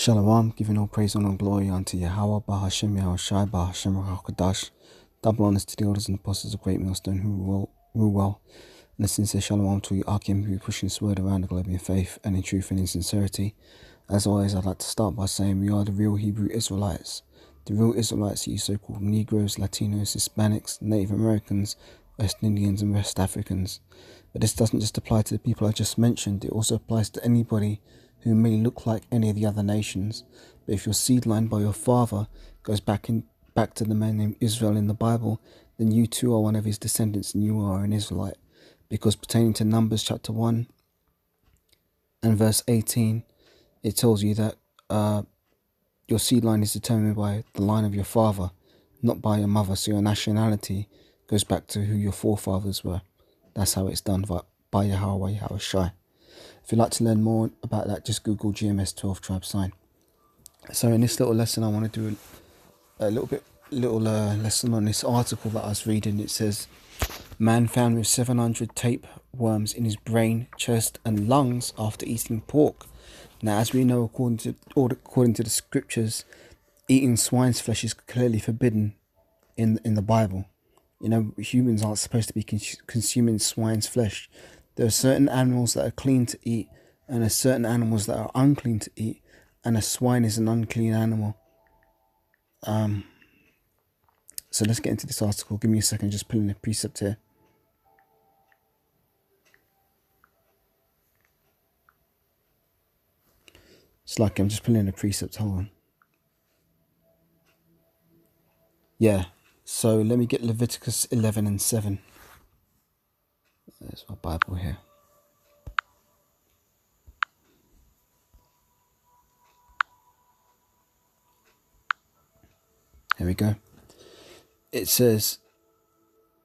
Shalom, giving all praise, honor, and glory unto Yahweh, Bahashem, Yahushai, Bahashem, Rahakadash. Double honors to the elders and apostles of Great Millstone who rule well. And a sincere shalom to you, Akim, who pushing this word around the globe in faith and in truth and in sincerity. As always, I'd like to start by saying we are the real Hebrew Israelites. The real Israelites are you so-called Negroes, Latinos, Hispanics, Native Americans, West Indians, and West Africans. But this doesn't just apply to the people I just mentioned, it also applies to anybody who may look like any of the other nations. But if your seed line by your father goes back to the man named Israel in the Bible, then you too are one of his descendants and you are an Israelite. Because pertaining to Numbers chapter 1 and verse 18, it tells you that your seed line is determined by the line of your father, not by your mother. So your nationality goes back to who your forefathers were. That's how it's done by Yahweh, Yahushai. If you'd like to learn more about that, just Google GMS 12 tribe sign. So in this little lesson, I want to do a little lesson on this article that I was reading. It says, man found with 700 tapeworms in his brain, chest and lungs after eating pork. Now, as we know, according to the scriptures, eating swine's flesh is clearly forbidden in the Bible. You know, humans aren't supposed to be consuming swine's flesh. There are certain animals that are clean to eat, and there are certain animals that are unclean to eat, and a swine is an unclean animal. So let's get into this article. Give me a second, just pulling the precept here. It's like I'm just pulling the precept. Hold on. Yeah. So let me get Leviticus 11 and 7. There's my Bible here. Here we go. It says,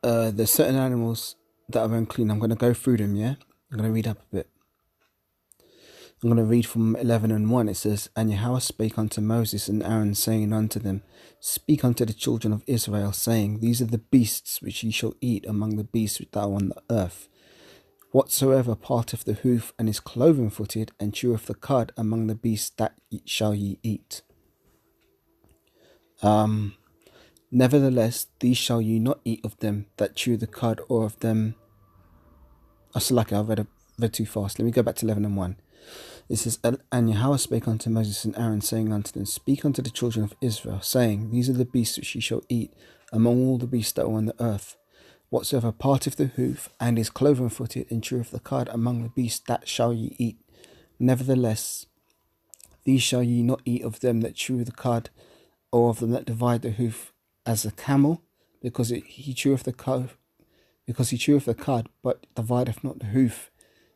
there's certain animals that are unclean. I'm going to go through them, yeah? I'm going to read up a bit. I'm going to read from 11 and 1. It says, and Yahweh spake unto Moses and Aaron, saying unto them, speak unto the children of Israel, saying, these are the beasts which ye shall eat among the beasts that are on the earth. Whatsoever parteth the hoof and is cloven footed, and cheweth the cud among the beasts, that shall ye eat. Nevertheless, these shall ye not eat of them that chew the cud, or of them. I read too fast. Let me go back to 11 and 1. It says, and Yahweh spake unto Moses and Aaron, saying unto them, speak unto the children of Israel, saying, these are the beasts which ye shall eat among all the beasts that are on the earth. Whatsoever parteth the hoof, and is cloven footed, and cheweth the cud among the beasts, that shall ye eat. Nevertheless, these shall ye not eat of them that chew the cud, or of them that divide the hoof, as a camel, because he cheweth the cud, but divideth not the hoof.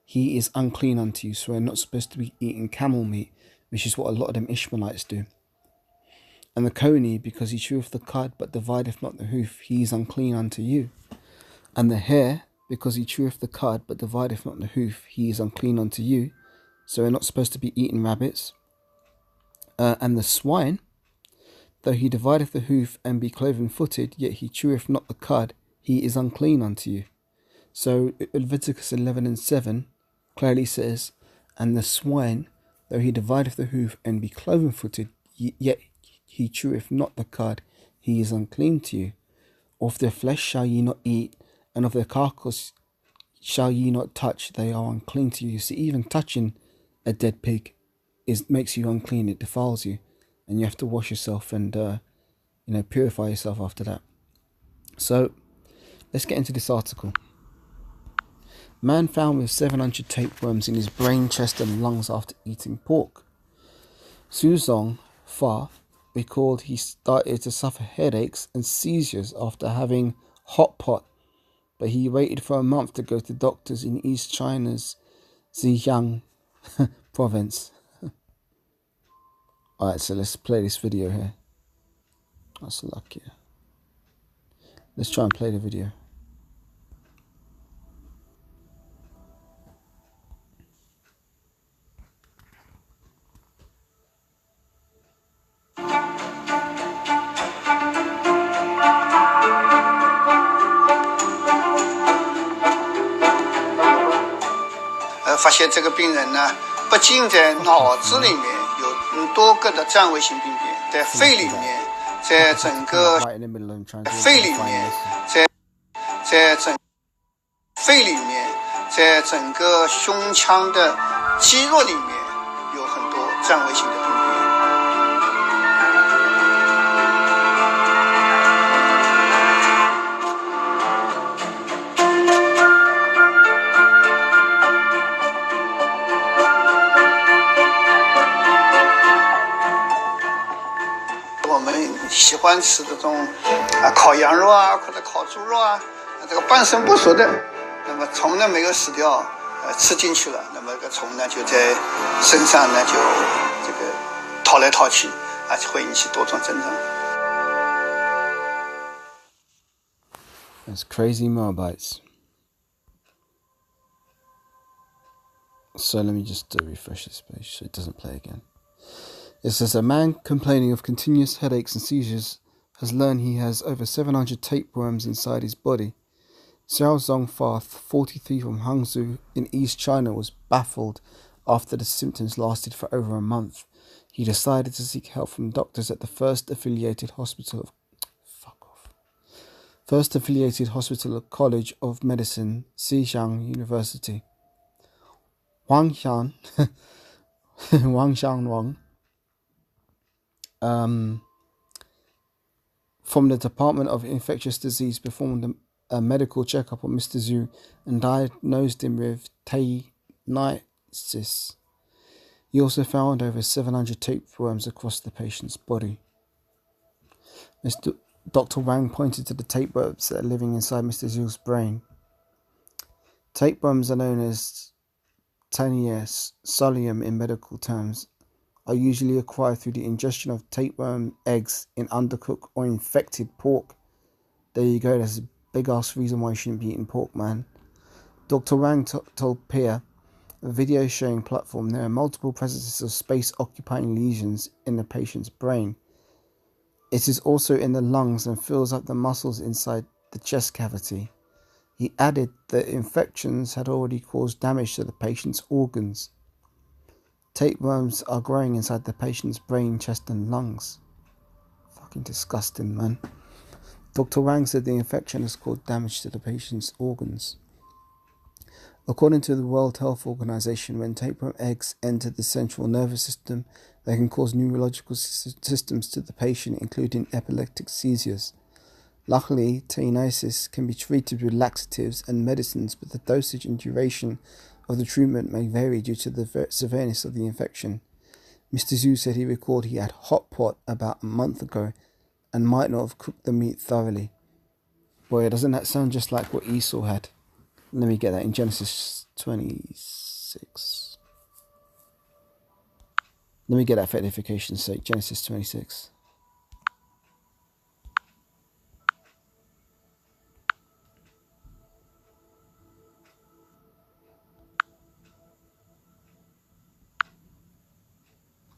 He is unclean unto you. So we're not supposed to be eating camel meat, which is what a lot of them Ishmaelites do. And the coney, because he cheweth the cud, but divideth not the hoof, he is unclean unto you. And the hare, because he cheweth the cud, but divideth not the hoof, he is unclean unto you. So we're not supposed to be eating rabbits. And the swine, though he divideth the hoof and be cloven footed, yet he cheweth not the cud, he is unclean unto you. So Leviticus 11 and 7 clearly says, and the swine, though he divideth the hoof and be cloven footed, yet he cheweth not the cud, he is unclean to you. Of their flesh shall ye not eat, and of their carcass shall ye not touch, they are unclean to you. See, even touching a dead pig makes you unclean, it defiles you, and you have to wash yourself and purify yourself after that. So let's get into this article. Man found with 700 tapeworms in his brain, chest and lungs after eating pork. Suzong Fa recalled he started to suffer headaches and seizures after having hot pot, but he waited for a month to go to doctors in East China's Zhejiang province. Alright, so let's play this video here. That's lucky. Let's try and play the video. 发现这个病人呢，不仅在脑子里面有有多个的占位性病变，在肺里面，在整个肺里面，在整个胸腔的肌肉里面有很多占位性的病变。我们喜欢吃这种烤羊肉啊，或者烤猪肉啊，这个半生不熟的，那么虫呢没有死掉，吃进去了，那么这个虫呢就在身上呢就这个逃来逃去，而且会引起多种症状。That's crazy motorbikes. So let me just refresh this page so it doesn't play again. It says a man complaining of continuous headaches and seizures has learned he has over 700 tapeworms inside his body. Xiao Zhongfa, 43 from Hangzhou in East China, was baffled after the symptoms lasted for over a month. He decided to seek help from doctors at the First Affiliated Hospital College of Medicine, Xijiang University. Wang Xianwang, from the Department of Infectious Disease, performed a medical checkup on Mr. Zhu and diagnosed him with tapeworms. He also found over 700 tapeworms across the patient's body. Dr. Wang pointed to the tapeworms that are living inside Mr. Zhu's brain. Tapeworms are known as Tania solium in medical terms, are usually acquired through the ingestion of tapeworm eggs in undercooked or infected pork. There you go, that's a big ass reason why you shouldn't be eating pork, man. Dr. Wang told Peer, a video sharing platform, there are multiple presences of space-occupying lesions in the patient's brain. It is also in the lungs and fills up the muscles inside the chest cavity. He added that infections had already caused damage to the patient's organs. Tapeworms are growing inside the patient's brain, chest and lungs. Fucking disgusting, man. Dr. Wang said the infection has caused damage to the patient's organs. According to the World Health Organization, when tapeworm eggs enter the central nervous system, they can cause neurological systems to the patient, including epileptic seizures. Luckily, teniasis can be treated with laxatives and medicines, but the dosage and duration of the treatment may vary due to the severeness of the infection. Mr. Zhu said he recalled he had hot pot about a month ago and might not have cooked the meat thoroughly. Boy, doesn't that sound just like what Esau had? Let me get that in Genesis 26. Let me get that for edification's sake. Genesis 26.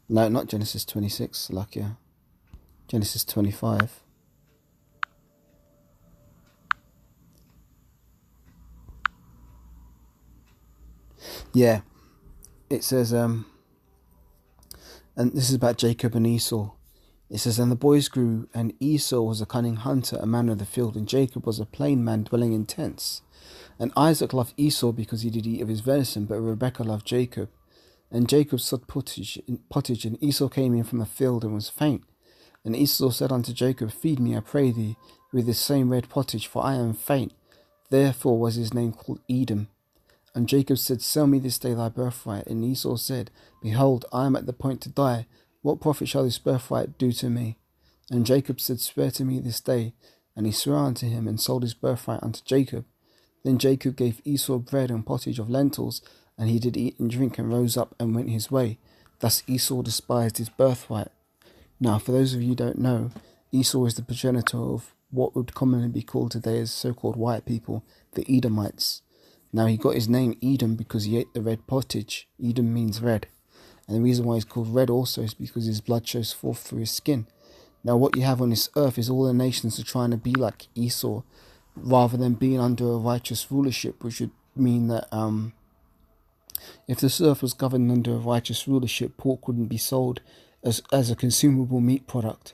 No, not Genesis 26, Lakia. Genesis 25. Yeah, it says, and this is about Jacob and Esau. It says, and the boys grew, and Esau was a cunning hunter, a man of the field, and Jacob was a plain man dwelling in tents. And Isaac loved Esau because he did eat of his venison, but Rebekah loved Jacob. And Jacob sought pottage, and Esau came in from the field and was faint. And Esau said unto Jacob, feed me, I pray thee, with this same red pottage, for I am faint. Therefore was his name called Edom. And Jacob said, sell me this day thy birthright. And Esau said, behold, I am at the point to die. What profit shall this birthright do to me? And Jacob said, swear to me this day. And he swore unto him, and sold his birthright unto Jacob. Then Jacob gave Esau bread and pottage of lentils, and he did eat and drink, and rose up and went his way. Thus Esau despised his birthright. Now, for those of you who don't know, Esau is the progenitor of what would commonly be called today as so-called white people, the Edomites. Now, he got his name Edom because he ate the red pottage. Edom means red. And the reason why he's called red also is because his blood shows forth through his skin. Now, what you have on this earth is all the nations are trying to be like Esau, rather than being under a righteous rulership, which would mean that if this earth was governed under a righteous rulership, pork wouldn't be sold as a consumable meat product,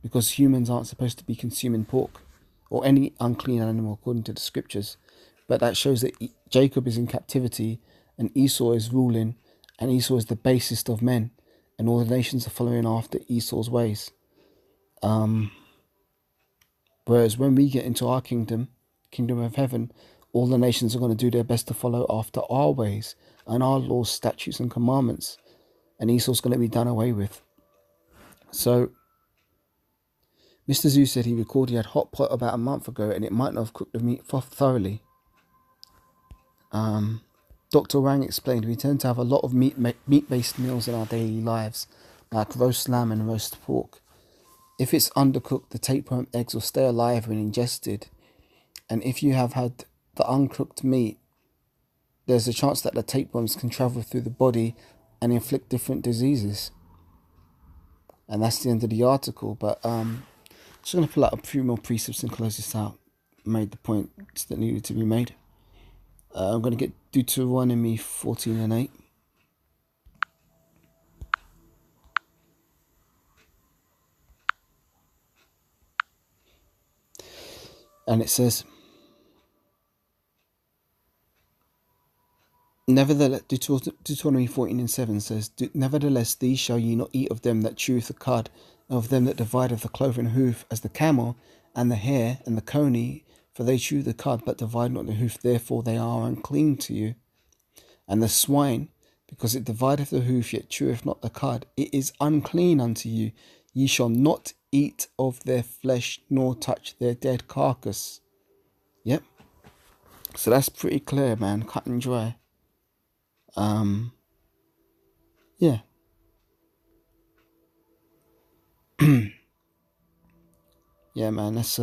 because humans aren't supposed to be consuming pork or any unclean animal according to the scriptures. But that shows that Jacob is in captivity and Esau is ruling, and Esau is the basest of men, and all the nations are following after Esau's ways. Whereas when we get into our kingdom of heaven, all the nations are going to do their best to follow after our ways and our laws, statutes, and commandments, and Esau's going to be done away with. So Mr. Zoo said he recorded he had hot pot about a month ago, and it might not have cooked the meat thoroughly. Dr. Wang explained we tend to have a lot of meat-based meals in our daily lives, like roast lamb and roast pork. If it's undercooked, the tapeworm eggs will stay alive when ingested. And if you have had the uncooked meat, there's a chance that the tapeworms can travel through the body and inflict different diseases. And that's the end of the article. But just going to pull out a few more precepts and close this out. Made the points that needed to be made. I'm going to get Deuteronomy 14:8. And it says, nevertheless, Deuteronomy 14:7 says, nevertheless, these shall ye not eat of them that cheweth the cud, and of them that divideth the cloven hoof, as the camel, and the hare, and the coney, for they chew the cud, but divide not the hoof, therefore they are unclean to you. And the swine, because it divideth the hoof, yet cheweth not the cud, it is unclean unto you. Ye shall not eat of their flesh, nor touch their dead carcass. Yep. So that's pretty clear, man. Cut and dry. Yeah. Yeah, man. That's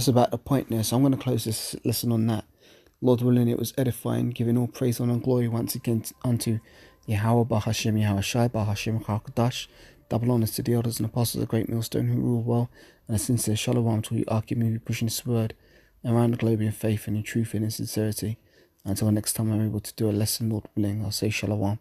about the point there. So I'm going to close this lesson on that. Lord willing, it was edifying, giving all praise, honor, and glory once again unto Yahweh Bahashem, Yahweh Shai Bahashem Chakadash. Double honors to the elders and apostles of the great millstone who rule well, and a sincere shalom to you, Archim, pushing this word around the globe in faith and in truth and in sincerity. Until next time I'm able to do a lesson, Lord willing, I'll say shalom.